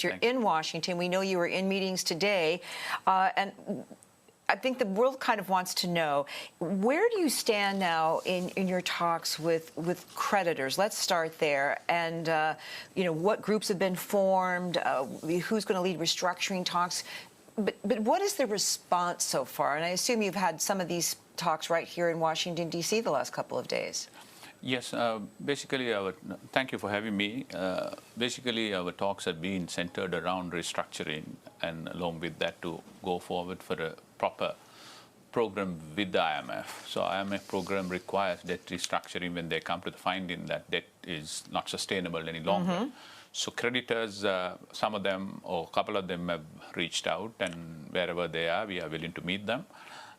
You're in Washington. We know you were in meetings today, and I think the world kind of wants to know, where do you stand now in your talks with creditors? Let's start there. And, what groups have been formed, who's going to lead restructuring talks. But what is the response so far? And I assume you've had some of these talks right here in Washington, D.C. the last couple of days. Yes, basically, thank you for having me. Basically, our talks have been centered around restructuring, and along with that, to go forward for a proper program with the IMF. So IMF program requires debt restructuring when they come to the finding that debt is not sustainable any longer. Mm-hmm. So creditors, some of them or a couple of them have reached out, and wherever they are, we are willing to meet them.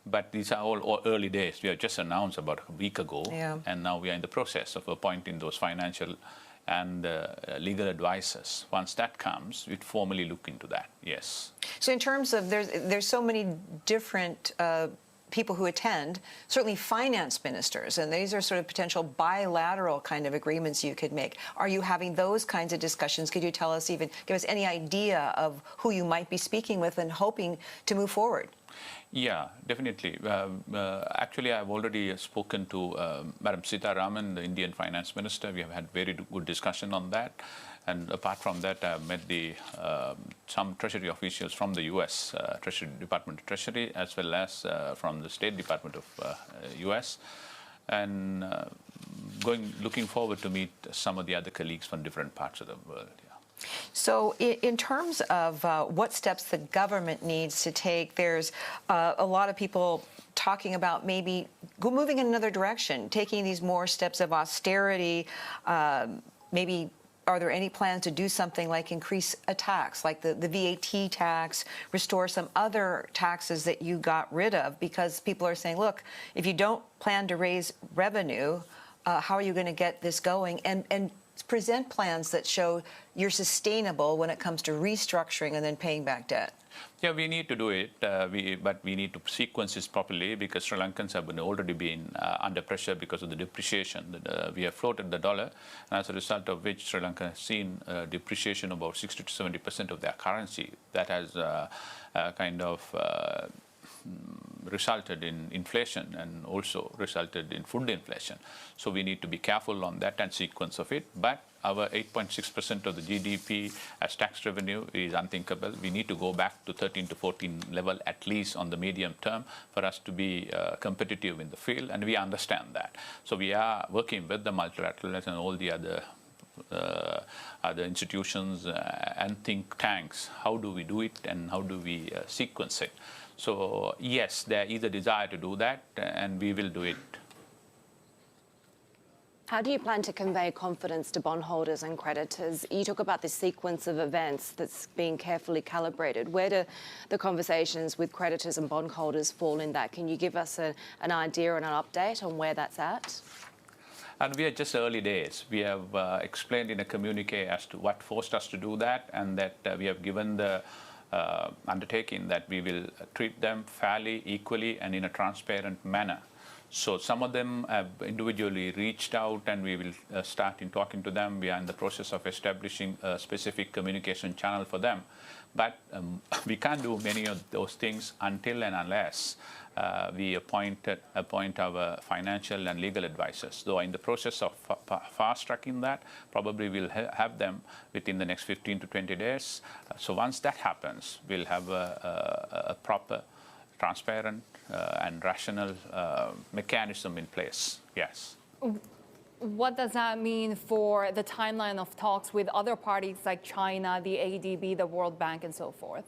But these are all early days. We have just announced about a week ago, and now we are in the process of appointing those financial and legal advisors. Once that comes, we'd formally look into that, yes. So in terms of, there's so many different people who attend, certainly finance ministers, and these are sort of potential bilateral kind of agreements you could make. Are you having those kinds of discussions? Could you tell us, give us any idea of who you might be speaking with and hoping to move forward? Yeah, definitely. Actually, I've already spoken to Madam Sitharaman, the Indian Finance Minister. We have had very good discussion on that. And apart from that, I've met some Treasury officials from the U.S. Treasury Department of Treasury, as well as from the State Department of U.S. And looking forward to meet some of the other colleagues from different parts of the world. Yeah. So in terms of what steps the government needs to take, there's a lot of people talking about maybe moving in another direction, taking these more steps of austerity. Maybe are there any plans to do something like increase a tax, like the VAT tax, restore some other taxes that you got rid of? Because people are saying, look, if you don't plan to raise revenue, how are you going to get this going? And present plans that show you're sustainable when it comes to restructuring and then paying back debt. Yeah, we need to do it, but we need to sequence this properly, because Sri Lankans have already been under pressure because of the depreciation. We have floated the dollar, and as a result of which Sri Lanka has seen depreciation about 60 to 70% of their currency. That has resulted in inflation and also resulted in food inflation. So we need to be careful on that and sequence of it. But our 8.6% of the GDP as tax revenue is unthinkable. We need to go back to 13 to 14 level at least on the medium term for us to be competitive in the field, and we understand that. So we are working with the multilaterals and all the other institutions and think tanks. How do we do it, and how do we sequence it? So yes, there is a desire to do that, and we will do it. How do you plan to convey confidence to bondholders and creditors? You talk about this sequence of events that's being carefully calibrated. Where do the conversations with creditors and bondholders fall in that? Can you give us an idea and an update on where that's at? And we are just early days. We have explained in a communique as to what forced us to do that, and that we have given the undertaking that we will treat them fairly, equally, and in a transparent manner. So some of them have individually reached out, and we will start in talking to them. We are in the process of establishing a specific communication channel for them. But we can't do many of those things until and unless we appoint our financial and legal advisors. Though in the process of fast-tracking that, probably we'll have them within the next 15 to 20 days. So once that happens, we'll have a proper, transparent and rational mechanism in place. Yes. What does that mean for the timeline of talks with other parties like China, the ADB, the World Bank, and so forth?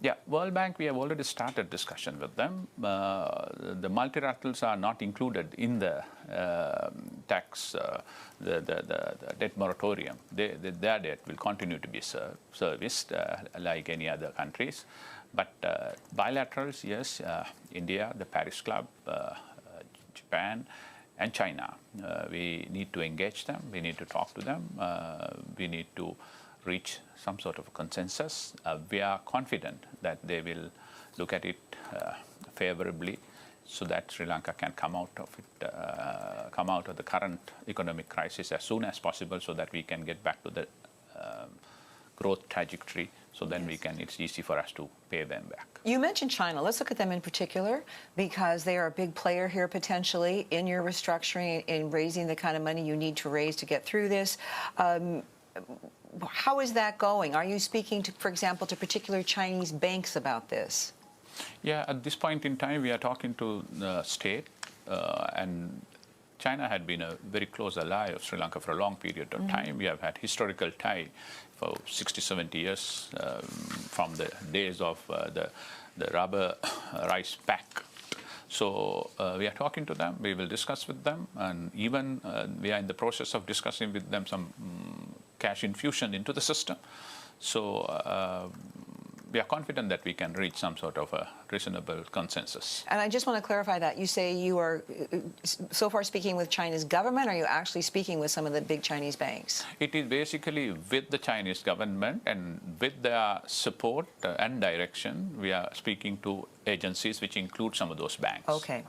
Yeah, World Bank, we have already started discussion with them. The multilaterals are not included in the tax, the debt moratorium. Their debt will continue to be serviced like any other countries. But bilaterals, yes, India, the Paris Club, Japan, and China. We need to engage them. We need to talk to them. We need to reach some sort of consensus. We are confident that they will look at it favorably, so that Sri Lanka can come out of the current economic crisis as soon as possible, so that we can get back to the growth trajectory. So then it's easy for us to pay them back. You mentioned China. Let's look at them in particular because they are a big player here potentially in your restructuring, in raising the kind of money you need to raise to get through this. How is that going? Are you speaking, for example, to particular Chinese banks about this? Yeah, at this point in time, we are talking to the state, and China had been a very close ally of Sri Lanka for a long period of time. We have had historical tie for 60, 70 years from the days of the rubber rice pack. So we are talking to them. We will discuss with them, and even we are in the process of discussing with them some cash infusion into the system. So we are confident that we can reach some sort of a reasonable consensus. And I just want to clarify that. You say you are so far speaking with China's government, or are you actually speaking with some of the big Chinese banks? It is basically with the Chinese government, and with their support and direction, we are speaking to agencies which include some of those banks. Okay.